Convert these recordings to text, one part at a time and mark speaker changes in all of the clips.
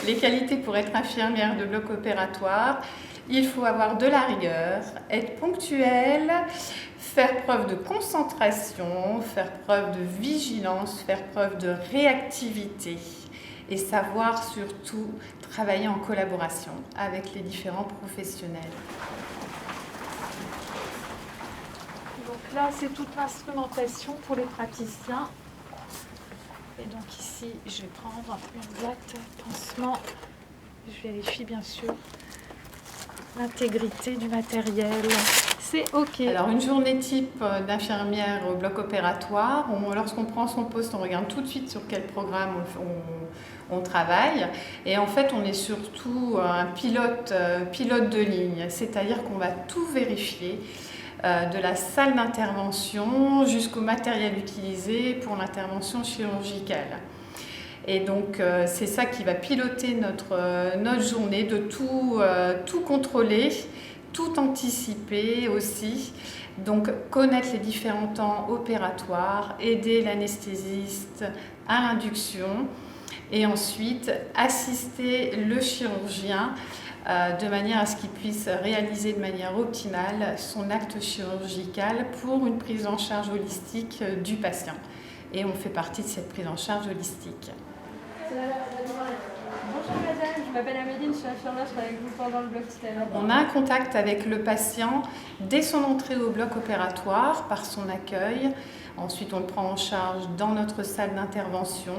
Speaker 1: les qualités pour être infirmière de bloc opératoire, il faut avoir de la rigueur, être ponctuel, faire preuve de concentration, faire preuve de vigilance, faire preuve de réactivité et savoir surtout travailler en collaboration avec les différents professionnels.
Speaker 2: Donc là, c'est toute l'instrumentation pour les praticiens. Et donc ici, je vais prendre une boîte pansement. Je vérifie bien sûr l'intégrité du matériel. C'est OK.
Speaker 1: Alors une journée type d'infirmière au bloc opératoire, lorsqu'on prend son poste, on regarde tout de suite sur quel programme on travaille. Et en fait, on est surtout un pilote de ligne, c'est-à-dire qu'on va tout vérifier. De la salle d'intervention jusqu'au matériel utilisé pour l'intervention chirurgicale. Et donc c'est ça qui va piloter notre journée, de tout contrôler, tout anticiper aussi. Donc connaître les différents temps opératoires, aider l'anesthésiste à l'induction et ensuite assister le chirurgien de manière à ce qu'il puisse réaliser de manière optimale son acte chirurgical pour une prise en charge holistique du patient. Et on fait partie de cette prise en charge holistique.
Speaker 3: Bonjour madame, je m'appelle Amélie, je suis infirmière, je travaille avec vous pendant le bloc tout à l'heure.
Speaker 1: On a un contact avec le patient dès son entrée au bloc opératoire par son accueil. Ensuite, on le prend en charge dans notre salle d'intervention.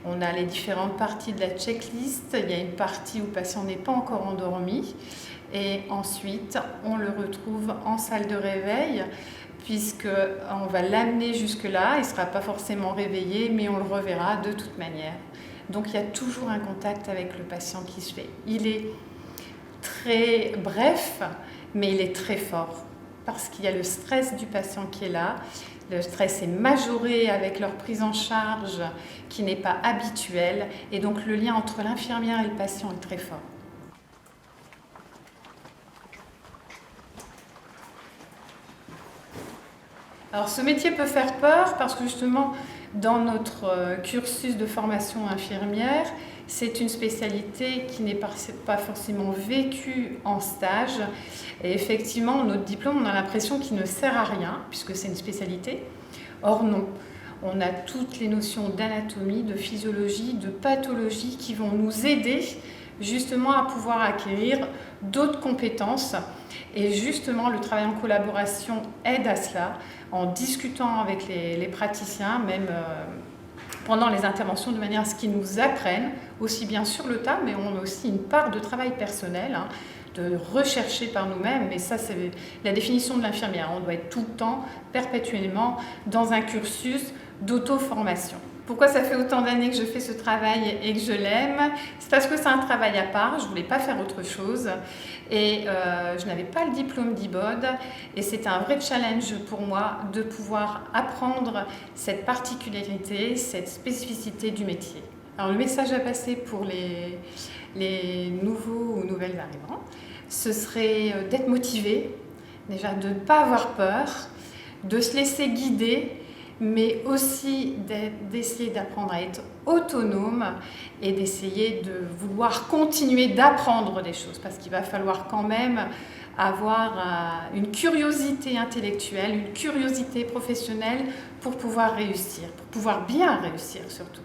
Speaker 1: On a les différentes parties de la checklist. Il y a une partie où le patient n'est pas encore endormi. Et ensuite, on le retrouve en salle de réveil, puisqu'on va l'amener jusque-là. Il ne sera pas forcément réveillé, mais on le reverra de toute manière. Donc, il y a toujours un contact avec le patient qui se fait. Il est très bref, mais il est très fort, parce qu'il y a le stress du patient qui est là. Le stress est majoré avec leur prise en charge qui n'est pas habituelle. Et donc, le lien entre l'infirmière et le patient est très fort. Alors ce métier peut faire peur parce que justement dans notre cursus de formation infirmière, c'est une spécialité qui n'est pas forcément vécue en stage. Et effectivement, notre diplôme, on a l'impression qu'il ne sert à rien puisque c'est une spécialité. Or non, on a toutes les notions d'anatomie, de physiologie, de pathologie qui vont nous aider justement à pouvoir acquérir d'autres compétences. Et justement, le travail en collaboration aide à cela, en discutant avec les praticiens, même pendant les interventions, de manière à ce qu'ils nous apprennent, aussi bien sur le tas, mais on a aussi une part de travail personnel, de rechercher par nous-mêmes. Mais ça, c'est la définition de l'infirmière. On doit être tout le temps, perpétuellement, dans un cursus d'auto-formation. Pourquoi ça fait autant d'années que je fais ce travail et que je l'aime? C'est parce que c'est un travail à part, je ne voulais pas faire autre chose et je n'avais pas le diplôme d'IBOD et c'était un vrai challenge pour moi de pouvoir apprendre cette particularité, cette spécificité du métier. Alors le message à passer pour les nouveaux ou nouvelles arrivants, ce serait d'être motivé, déjà de ne pas avoir peur, de se laisser guider, mais aussi d'essayer d'apprendre à être autonome et d'essayer de vouloir continuer d'apprendre des choses, parce qu'il va falloir quand même avoir une curiosité intellectuelle, une curiosité professionnelle pour pouvoir réussir, pour pouvoir bien réussir surtout.